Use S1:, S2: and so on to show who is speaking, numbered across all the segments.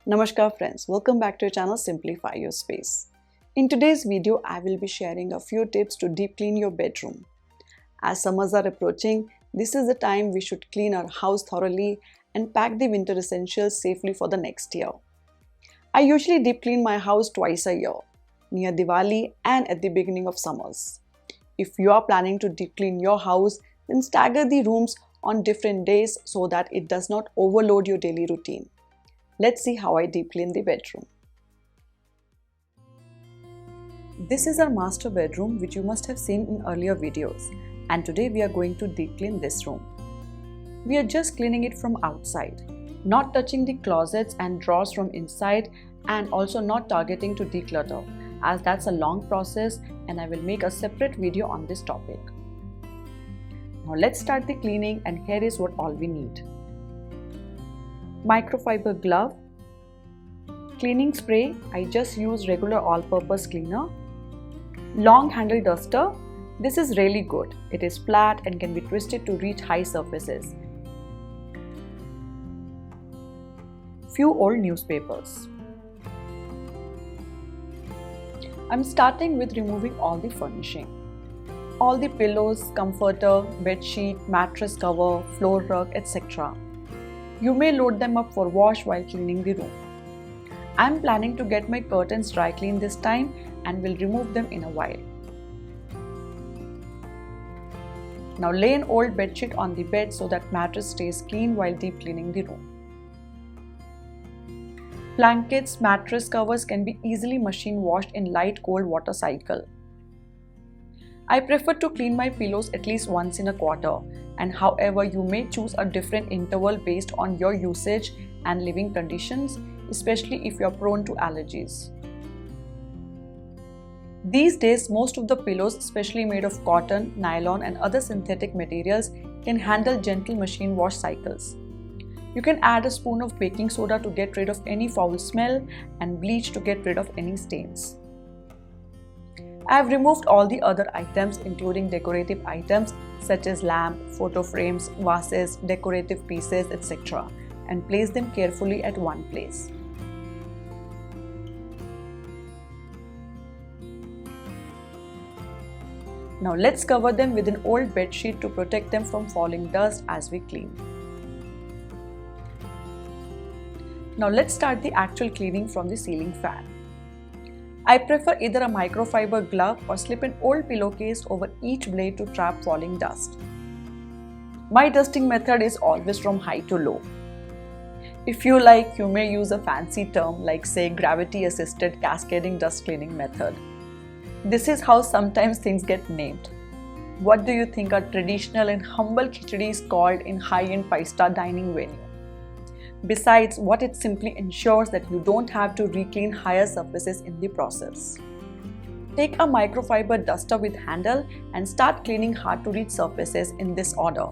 S1: Namaskar friends, welcome back to your channel Simplify Your Space. In today's video, I will be sharing a few tips to deep clean your bedroom. As summers are approaching, this is the time we should clean our house thoroughly and pack the winter essentials safely for the next year. I usually deep clean my house twice a year, near Diwali and at the beginning of summers. If you are planning to deep clean your house, then stagger the rooms on different days so that it does not overload your daily routine. Let's see how I deep clean the bedroom. This is our master bedroom, which you must have seen in earlier videos, and today we are going to deep clean this room. We are just cleaning it from outside, not touching the closets and drawers from inside, and also not targeting to declutter, as that's a long process and I will make a separate video on this topic. Now let's start the cleaning, and here is what all we need. Microfiber glove, cleaning spray, I just use regular all-purpose cleaner, long handle duster, this is really good, it is flat and can be twisted to reach high surfaces, few old newspapers. I'm starting with removing all the furnishing, all the pillows, comforter, bed sheet, mattress cover, floor rug, etc. You may load them up for wash while cleaning the room. I'm planning to get my curtains dry cleaned this time and will remove them in a while. Now lay an old bedsheet on the bed so that mattress stays clean while deep cleaning the room. Blankets, mattress covers can be easily machine washed in light cold water cycle. I prefer to clean my pillows at least once in a quarter, and however you may choose a different interval based on your usage and living conditions, especially if you are prone to allergies. These days, most of the pillows, especially made of cotton, nylon and other synthetic materials, can handle gentle machine wash cycles. You can add a spoon of baking soda to get rid of any foul smell and bleach to get rid of any stains. I have removed all the other items, including decorative items such as lamp, photo frames, vases, decorative pieces, etc., and placed them carefully at one place. Now let's cover them with an old bed sheet to protect them from falling dust as we clean. Now let's start the actual cleaning from the ceiling fan. I prefer either a microfiber glove or slip an old pillowcase over each blade to trap falling dust. My dusting method is always from high to low. If you like, you may use a fancy term like say gravity-assisted cascading dust cleaning method. This is how sometimes things get named. What do you think a traditional and humble khichdi is called in high-end 5-star dining venue? Besides, what it simply ensures that you don't have to re-clean higher surfaces in the process. Take a microfiber duster with handle and start cleaning hard-to-reach surfaces in this order.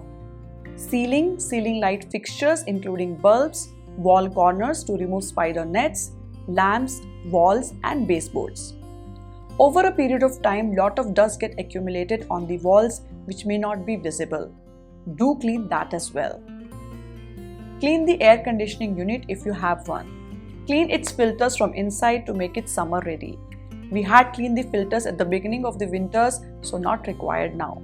S1: Ceiling light fixtures including bulbs, wall corners to remove spider nets, lamps, walls and baseboards. Over a period of time, lot of dust get accumulated on the walls which may not be visible. Do clean that as well. Clean the air conditioning unit if you have one. Clean its filters from inside to make it summer ready. We had cleaned the filters at the beginning of the winters, so not required now.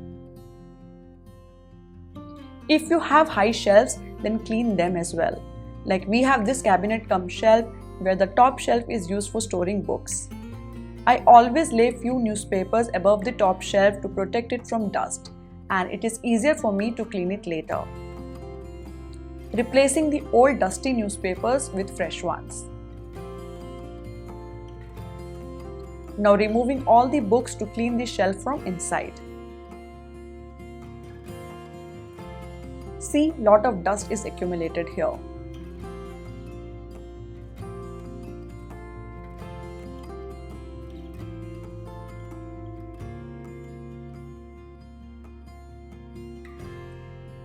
S1: If you have high shelves, then clean them as well. Like we have this cabinet cum shelf where the top shelf is used for storing books. I always lay few newspapers above the top shelf to protect it from dust, and it is easier for me to clean it later. Replacing the old dusty newspapers with fresh ones. Now removing all the books to clean the shelf from inside. See, lot of dust is accumulated here.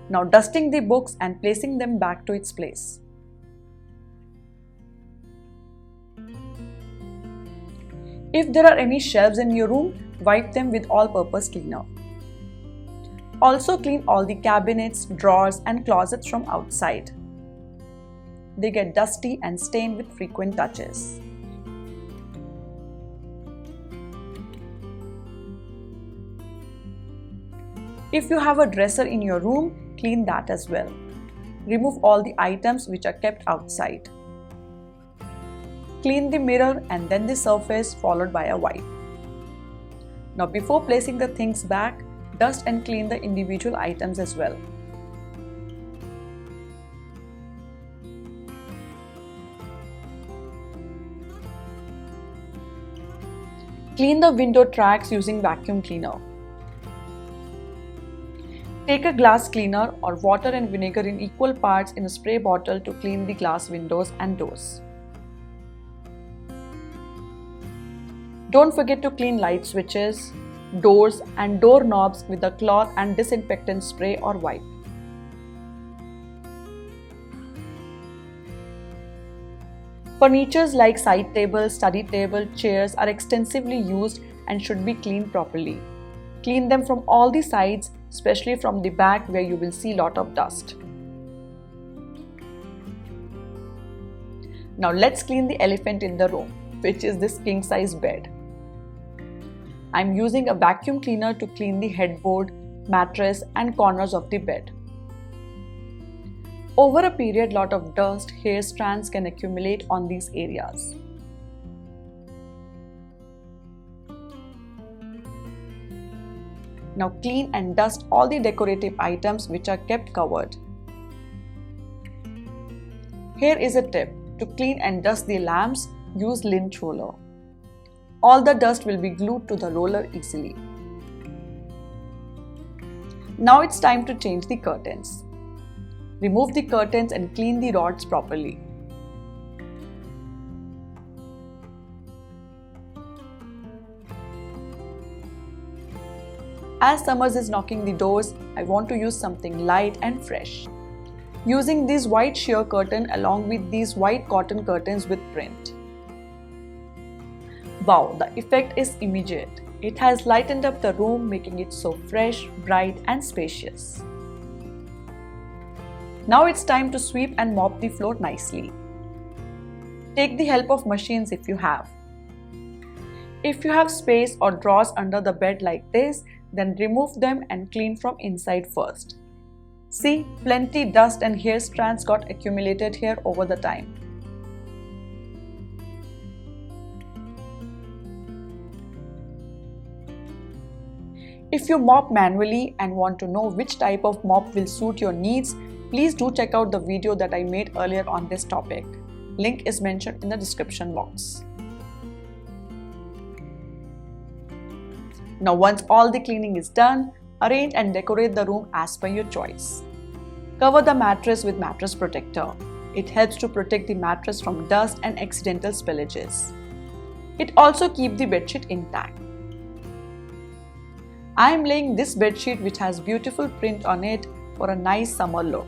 S1: Now dusting the books and placing them back to its place. If there are any shelves in your room, wipe them with all-purpose cleaner. Also clean all the cabinets, drawers and closets from outside. they get dusty and stained with frequent touches. If you have a dresser in your room, clean that as well. Remove all the items which are kept outside. Clean the mirror and then the surface, followed by a wipe. Now before placing the things back, dust and clean the individual items as well. Clean the window tracks using vacuum cleaner. Take a glass cleaner or water and vinegar in equal parts in a spray bottle to clean the glass windows and doors. Don't forget to clean light switches, doors and door knobs with a cloth and disinfectant spray or wipe. Furnitures like side table, study table, chairs are extensively used and should be cleaned properly. Clean them from all the sides, especially from the back where you will see a lot of dust. Now let's clean the elephant in the room, which is this king size bed. I'm using a vacuum cleaner to clean the headboard, mattress and corners of the bed. Over a period, lot of dust, hair strands can accumulate on these areas. Now clean and dust all the decorative items which are kept covered. Here is a tip. To clean and dust the lamps, use lint roller. All the dust will be glued to the roller easily. Now it's time to change the curtains. Remove the curtains and clean the rods properly. As summers is knocking the doors, I want to use something light and fresh. Using this white sheer curtain along with these white cotton curtains with print. Wow, the effect is immediate. It has lightened up the room, making it so fresh, bright and spacious. Now it's time to sweep and mop the floor nicely. Take the help of machines if you have. If you have space or drawers under the bed like this, then remove them and clean from inside first. See, plenty dust and hair strands got accumulated here over the time. If you mop manually and want to know which type of mop will suit your needs, please do check out the video that I made earlier on this topic. Link is mentioned in the description box. Now once all the cleaning is done, arrange and decorate the room as per your choice. Cover the mattress with mattress protector. It helps to protect the mattress from dust and accidental spillages. It also keeps the bedsheet intact. I am laying this bedsheet which has beautiful print on it for a nice summer look.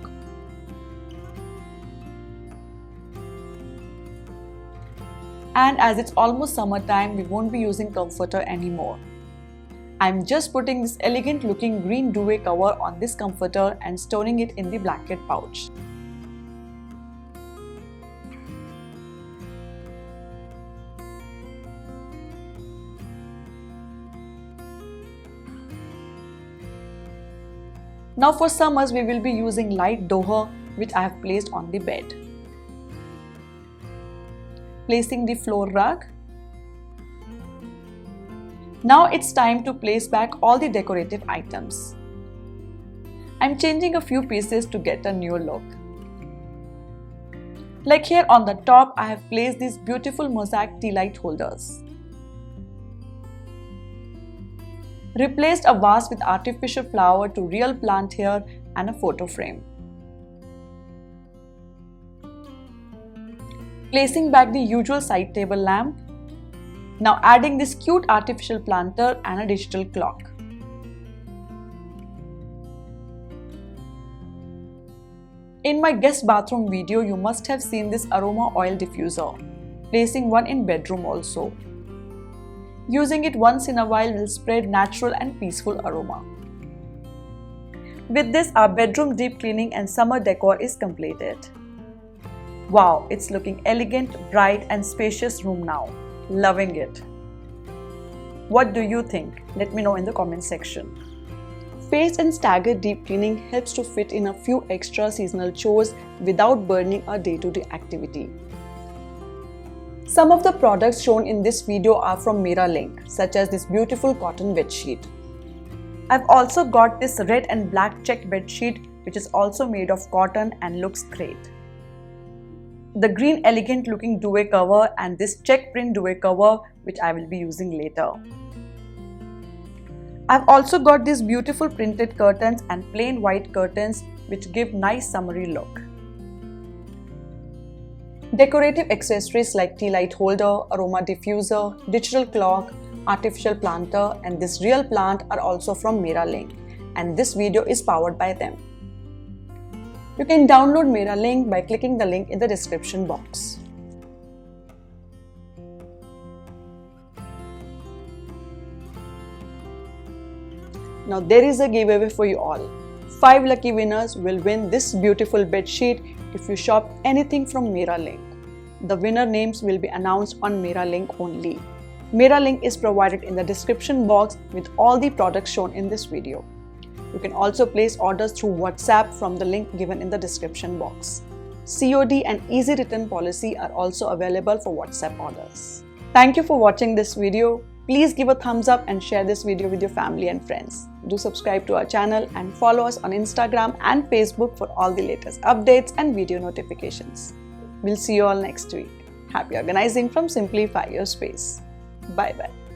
S1: And as it's almost summertime, we won't be using comforter anymore. I'm just putting this elegant looking green duvet cover on this comforter and storing it in the blanket pouch. Now for summers we will be using light doher which I have placed on the bed. Placing the floor rug. Now it's time to place back all the decorative items. I'm changing a few pieces to get a new look. Like here on the top, I have placed these beautiful mosaic tea light holders. Replaced a vase with artificial flower to real plant here and a photo frame. Placing back the usual side table lamp. Now adding this cute artificial planter and a digital clock. In my guest bathroom video, you must have seen this aroma oil diffuser. Placing one in bedroom also. Using it once in a while will spread natural and peaceful aroma. With this, our bedroom deep cleaning and summer decor is completed. Wow, it's looking elegant, bright and spacious room now. Loving it. What do you think? Let me know in the comment section. Phased and staggered deep cleaning helps to fit in a few extra seasonal chores without burning our day-to-day activity. Some of the products shown in this video are from Mera, such as this beautiful cotton bedsheet. I've also got this red and black check bedsheet, which is also made of cotton and looks great. The green elegant looking duvet cover and this check print duvet cover, which I will be using later. I've also got these beautiful printed curtains and plain white curtains which give nice summery look. Decorative accessories like tea light holder, aroma diffuser, digital clock, artificial planter and this real plant are also from Mera, and this video is powered by them. You can download Mera by clicking the link in the description box. Now there is a giveaway for you all. 5 lucky winners will win this beautiful bedsheet if you shop anything from Mera. The winner names will be announced on Mera only. Mera is provided in the description box with all the products shown in this video. You can also place orders through WhatsApp from the link given in the description box. COD and easy return policy are also available for WhatsApp orders. Thank you for watching this video. Please give a thumbs up and share this video with your family and friends. Do subscribe to our channel and follow us on Instagram and Facebook for all the latest updates and video notifications. We'll see you all next week. Happy organizing from Simplify Your Space. Bye bye.